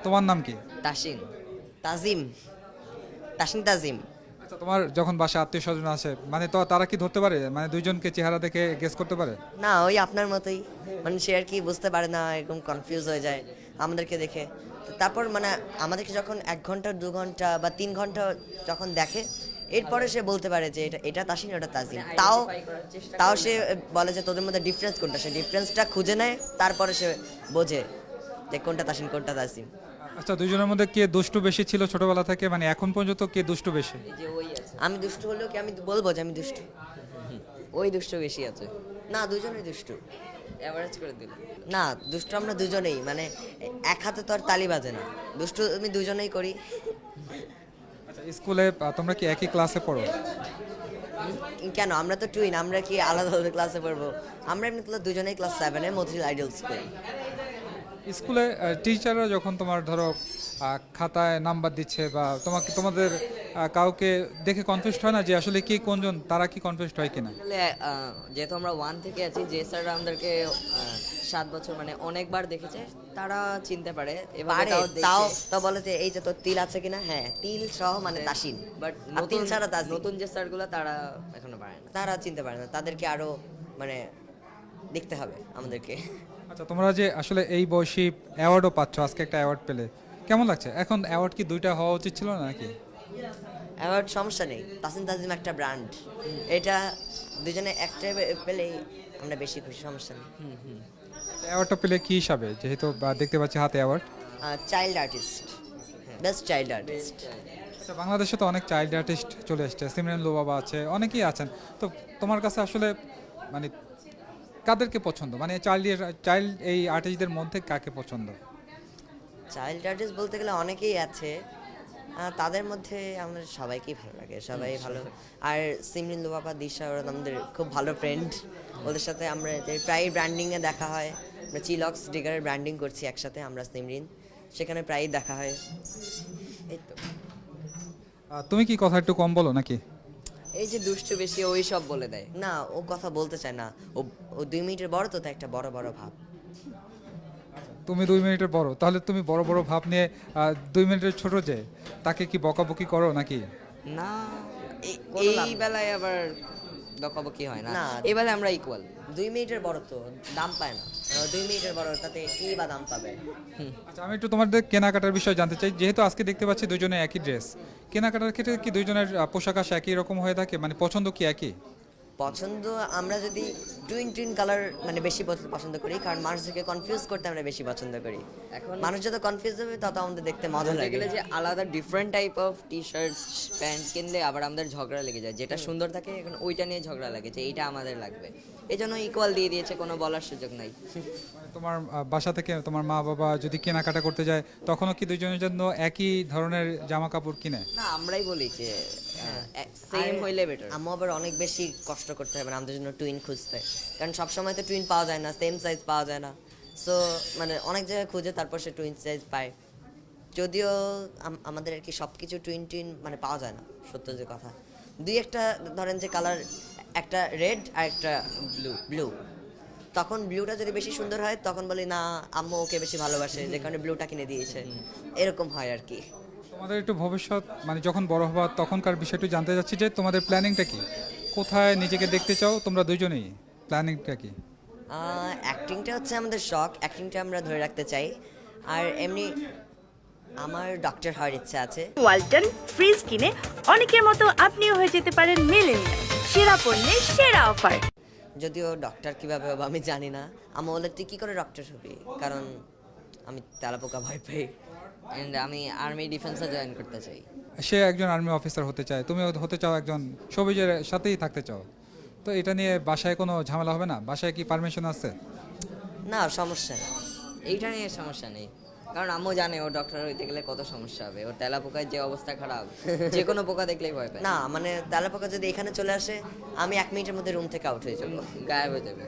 তোমার নাম কি? তাসিন। তাজিম, তাজিম। আচ্ছা, তোমার যখন বাসায় আত্মীয় স্বজন আসে মানে তো তারা কি ধরতে পারে, মানে দুইজনকে চেহারা দেখে গেস করতে পারে? না, ওই আপনার মতোই, মানে সে আর কি বুঝতে পারে না, এরকম কনফিউজ হয়ে যায় আমাদেরকে দেখে। তো তারপর মানে আমাদেরকে যখন 1 ঘন্টা 2 ঘন্টা বা 3 ঘন্টা যখন দেখে, এরপরে সে বলতে পারে যে এটা এটা তাসিন, ওটা তাজিম। তাও তাও সে বলে যে তোদের মধ্যে ডিফারেন্স কোনটা, সে ডিফারেন্সটা খুঁজে নেয়, তারপরে সে বোঝে যে কোনটা তাসিন কোনটা তাজিম। আচ্ছা, দুইজনের মধ্যে কে দুষ্টু বেশি ছিল ছোটবেলা থেকে, মানে এখন পর্যন্ত কে দুষ্টু বেশি? এই যে ওই আছে, আমি দুষ্টু হলেও কি আমি বলবো যে আমি দুষ্টু? ওই দুষ্ট বেশি আছে, না, দুজনেই দুষ্টু। অ্যাভারেজ করে দিল। না, দুষ্টু আমরা দুজনেই, মানে এক হাতে তো আর তালি বাজে না, দুষ্টু আমি দুজনেই করি। আচ্ছা, স্কুলে তোমরা কি একই ক্লাসে পড়ো? কেন, আমরা তো টুইন, আমরা কি আলাদা আলাদা ক্লাসে পড়বো? আমরা এমনি ক্লাস দুজনেই ক্লাস 7-এ মথিল আইডল স্কুল। স্কুলে টিচাররা যখন তোমার ধরো খাতায় নাম্বার দিচ্ছে বা তোমাদের কাউকে দেখে কনফিউজড হয় না যে আসলে কে কোনজন, তারা কি কনফিউজড হয় কিনা? আসলে যেহেতু আমরা 1 থেকে আছি, যে স্যাররা আমাদেরকে 7 বছর মানে অনেকবার দেখেছে, তারা চিনতে পারে এভাবে। পারে, তাও তাও দেখে। তো বলে যে এই যে তোর তিল আছে কিনা, হ্যাঁ তিল সহ মানে তাসিন, বাট আর তিল নতুন ছাড়া তাজিম। নতুন যে স্যারগুলো তারা এখনো পারে না। তারা চিনতে পারে না, তাদেরকে আরো মানে দেখতে হবে আমাদেরকে। আচ্ছা, তোমরা যে আসলে এই বয়সী অ্যাওয়ার্ডও পাচ্ছ, আজকে একটা অ্যাওয়ার্ড পেলে কেমন লাগছে? এখন অ্যাওয়ার্ড কি দুইটা হওয়া উচিত ছিল না নাকি? অ্যাওয়ার্ড সমস্যা নেই, তাসিন তাজিম একটা ব্র্যান্ড, এটা দুজনে একটা পেলেই আমরা বেশি খুশি, সমস্যা নেই। অ্যাওয়ার্ডটা পেলে কি হিসাবে, যেহেতু দেখতে পাচ্ছি হাতে award? Child artist, best child artist. আচ্ছা, বাংলাদেশে তো অনেক চাইল্ড আর্টিস্ট চলে এসছে, সিমরান লোবাবা আছে, অনেকেই আছেন। তো তোমার কাছে আসলে মানে কাদেরকে পছন্দ, মানে চাইল্ড এই আর্টিস্টদের মধ্যে কাকে পছন্দ? চাইল্ড আর্টিস্ট বলতে গেলে অনেকেই আছে, তাদের মধ্যে আমাদের সবাইকেই ভালো লাগে, সবাই ভালো। আর সিমরিন লুবাপা, দিশা, ওরা আমাদের খুব ভালো ফ্রেন্ড, ওদের সাথে আমরা প্রায় ব্র্যান্ডিংয়ে দেখা হয়। আমরা চিলক্স ডিগারের ব্র্যান্ডিং করছি একসাথে, আমরা সিমরিন, সেখানে প্রায়ই দেখা হয়। এই তো। তুমি কি কথা একটু কম বলো নাকি? এই যে দুষ্ট বেশি ওই সব বলে দেয়। না, ও কথা বলতে চায় না, ও ও 2 মিনিটের বড়, তো তাই একটা বড় বড় ভাব। তুমি 2 মিনিটের বড়, তাহলে তুমি বড় বড় ভাব নিয়ে 2 মিনিটের ছোট, যে তাকে কি বকাবকি করো নাকি? না, কোনো লাভ এই নেই। বেলায় আবার বকাবকি হয় না। না। এই বেলায় আমরা ইকুয়াল। 2 মিনিটের বড় তো দাম পায় না, 2 মিনিটের বড় তাতে কি বা দাম পাবে? আচ্ছা, আমি একটু তোমাদের কেনাকাটার বিষয়ে জানতে চাই। যেহেতু আজকে দেখতে পাচ্ছি দুজনে একই ড্রেস, কেনাকাটার ক্ষেত্রে কি দুইজনের পোশাক আশা একই রকম হয়ে থাকে, মানে পছন্দ কি একই? পছন্দ আমরা যদি টুইন টুইন কালার মানে বেশি পছন্দ করি, কারণ মানুষকে কনফিউজ করতে আমরা বেশি পছন্দ করি। এখন মানুষ যত কনফিউজ হবে তত আমাদের দেখতে মজা বলতে লাগে। গেলে যে আলাদা different type of T shorts pant কিনলে আবার আমাদের ঝগড়া লেগে যায়, যেটা সুন্দর থাকে এখন ওইটা নিয়ে ঝগড়া লাগে যে এইটা আমাদের লাগবে। এই জন্য ইকুয়াল দিয়ে দিয়েছে, কোনো বলার সুযোগ নাই। মানে তোমার বাসা থেকে তোমার মা বাবা যদি কেনাকাটা করতে যায়, তখনও কি দুইজনের জন্য একই ধরনের জামা কাপড় কিনে? না, আমরাই বলি যে সেম হইলে বেটার। আম্মু আবার অনেক বেশি কষ্ট করতে হবে আমাদের জন্য টুইন খুঁজতে, কারণ সবসময় তো টুইন পাওয়া যায় না, সেম সাইজ পাওয়া যায় না। সো মানে অনেক জায়গায় খুঁজে তারপর সে টুইন সাইজ পায়। যদিও আমাদের আর কি সব কিছু টুইন টুইন মানে পাওয়া যায় না, সত্য যে কথা। দুই একটা ধরেন যে কালার, একটা রেড আর একটা ব্লু, তখন ব্লুটা যদি বেশি সুন্দর হয় তখন বলি না আম্মু ওকে বেশি ভালোবাসে, যে কারণে ব্লুটা কিনে দিয়েছে, এরকম হয় আর কি। তোমাদের একটু ভবিষ্যৎ মানে যখন বড় হবা তখনকার বিষয়টি জানতে চাচ্ছি, যে তোমাদের প্ল্যানিংটা কি, কোথায় নিজেকে দেখতে চাও তোমরা দুইজনেই, প্ল্যানিংটা কি? অ্যাক্টিংটা হচ্ছে আমাদের শখ, অ্যাক্টিংটা আমরা ধরে রাখতে চাই। আর এমনি আমার ডক্টর হওয়ার ইচ্ছা আছে। ওয়ালটন ফ্রিজ কিনে অনেকের মতো আপনিও হয়ে যেতে পারেন মিলেনিয়াল, সেরা পণ্যের সেরা অফার। যদিও ডক্টর কিভাবে হবে আমি জানি না, আমি বলে তুই কি করে ডক্টর হবি, কারণ আমি তেলাপোকা ভয় পাই। এন্ড আমি আর্মি ডিফেন্সে জয়েন করতে চাই। সে একজন আর্মি অফিসার হতে চায়, তুমি হতে চাও একজন সবুজের সাথেই থাকতে চাও, তো এটা নিয়ে বাসায় কোনো ঝামেলা হবে না? বাসায় কি পারমিশন আছে? না, সমস্যা নেই। এইটা নিয়ে সমস্যা নেই, কারণ আম্মু জানে ও ডক্টর হইতে গেলে কত সমস্যা হবে। ওর তেলা পোকার যে অবস্থা খারাপ, যে কোনো পোকা দেখলেই ভয় পায়। না মানে তেলাপোকা যদি এখানে চলে আসে, আমি 1 মিনিটের মধ্যে রুম থেকে আউট হয়ে যাবো। গায়েব হয়ে যাবে।